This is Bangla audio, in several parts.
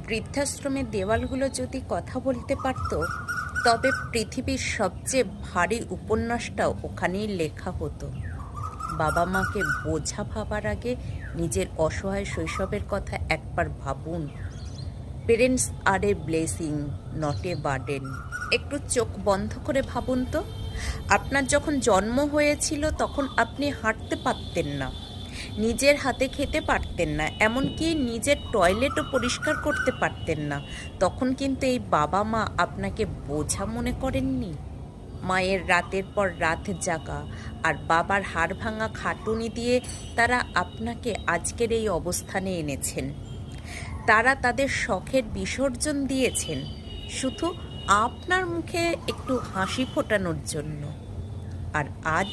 বৃদ্ধাশ্রমের দেওয়ালগুলো যদি কথা বলতে পারত, তবে পৃথিবীর সবচেয়ে ভারী উপন্যাসটাও ওখানেই লেখা হতো। বাবা মাকে বোঝা ভাবার আগে নিজের অসহায় শৈশবের কথা একবার ভাবুন। Parents R A blessing, not a burden. একটু চোখ বন্ধ করে ভাবুন তো, আপনার যখন জন্ম হয়েছিল তখন আপনি হাঁটতে পারতেন না, নিজের হাতে খেতে পারতেন না, এমনকি নিজের টয়লেটও পরিষ্কার করতে পারতেন না। তখন কিন্তু এই বাবা মা আপনাকে বোঝা মনে করেননি। মায়ের রাতের পর রাত জাগা আর বাবার হাড় ভাঙা খাটুনি দিয়ে তারা আপনাকে আজকের এই অবস্থানে এনেছেন। তারা তাদের শখের বিসর্জন দিয়েছেন শুধু আপনার মুখে একটু হাসি ফোটানোর জন্য। আর আজ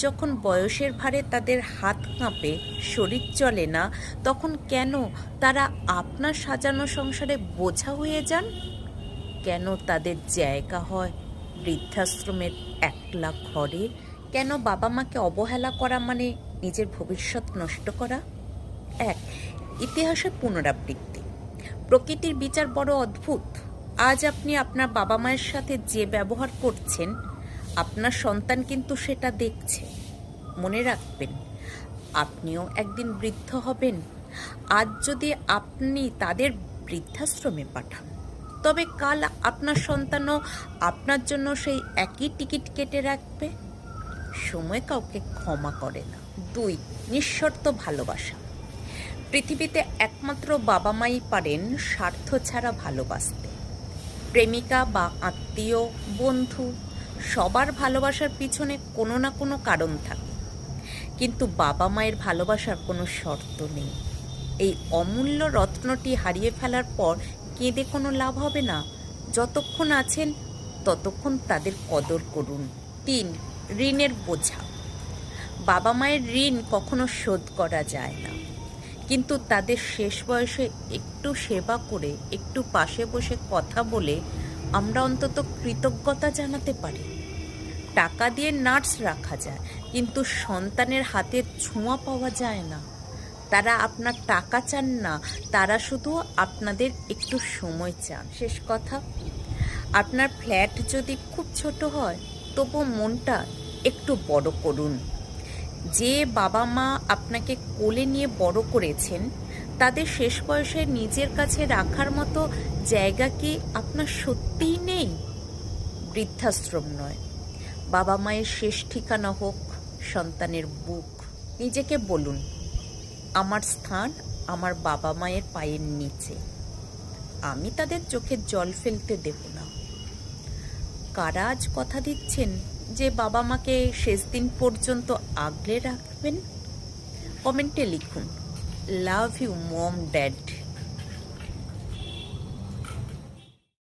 যখন বয়সের ভারে তাদের হাত কাঁপে, শরীর চলে না, তখন কেন তারা আপনার সাজানো সংসারে বোঝা হয়ে যান? কেন তাদের জায়গা হয় বৃদ্ধাশ্রমের একলা ঘরে? কেন বাবা মাকে অবহেলা করা মানে নিজের ভবিষ্যৎ নষ্ট করা? এক, ইতিহাসের পুনরাবৃত্তি। প্রকৃতির বিচার বড় অদ্ভুত। আজ আপনি আপনার বাবা মায়ের সাথে যে ব্যবহার করছেন, আপনার সন্তান কিন্তু সেটা দেখছে। মনে রাখবেন, আপনিও একদিন বৃদ্ধ হবেন। আজ যদি আপনি তাদের বৃদ্ধাশ্রমে পাঠান, তবে কাল আপনার সন্তানও আপনার জন্য সেই একই টিকিট কেটে রাখবে। সময় কাউকে ক্ষমা করে না। দুই, নিঃশর্ত ভালোবাসা। পৃথিবীতে একমাত্র বাবা মাই পারেন স্বার্থ ছাড়া ভালোবাসতে। প্রেমিকা বা আত্মীয়, বন্ধু, সবার ভালোবাসার পিছনে কোনো না কোনো কারণ থাকে, কিন্তু বাবা মায়ের ভালোবাসার কোনো শর্ত নেই। এই অমূল্য রত্নটি হারিয়ে ফেলার পর কেঁদে কোনো লাভ হবে না। যতক্ষণ আছেন ততক্ষণ তাদের কদর করুন। তিন, ঋণের বোঝা। বাবা মায়ের ঋণ কখনো শোধ করা যায় না, কিন্তু তাদের শেষ বয়সে একটু সেবা করে, একটু পাশে বসে কথা বলে আমরা অন্তত কৃতজ্ঞতা জানাতে পারি। টাকা দিয়ে নার্স রাখা যায়, কিন্তু সন্তানের হাতের ছোঁয়া পাওয়া যায় না। তারা আপনার টাকা চান না, তারা শুধু আপনাদের একটু সময় চান। শেষ কথা, আপনার ফ্ল্যাট যদি খুব ছোট হয়, তবু মনটা একটু বড় করুন। যে বাবা মা আপনাকে কোলে নিয়ে বড় করেছেন, তাদের শেষ বয়সে নিজের কাছে রাখার মতো জায়গা কি আপনার সত্যিই নেই? বৃদ্ধাশ্রম নয়, বাবা মায়ের শেষ ঠিকানা হোক সন্তানের বুক। নিজেকে বলুন, আমার স্থান আমার বাবা মায়ের পায়ের নিচে। আমি তাদের চোখে জল ফেলতে দেব না। কারা আজ কথা দিচ্ছেন যে বাবা মাকে শেষ দিন পর্যন্ত আগলে রাখবেন? কমেন্টে লিখুন, লাভ ইউ মম, ড্যাড।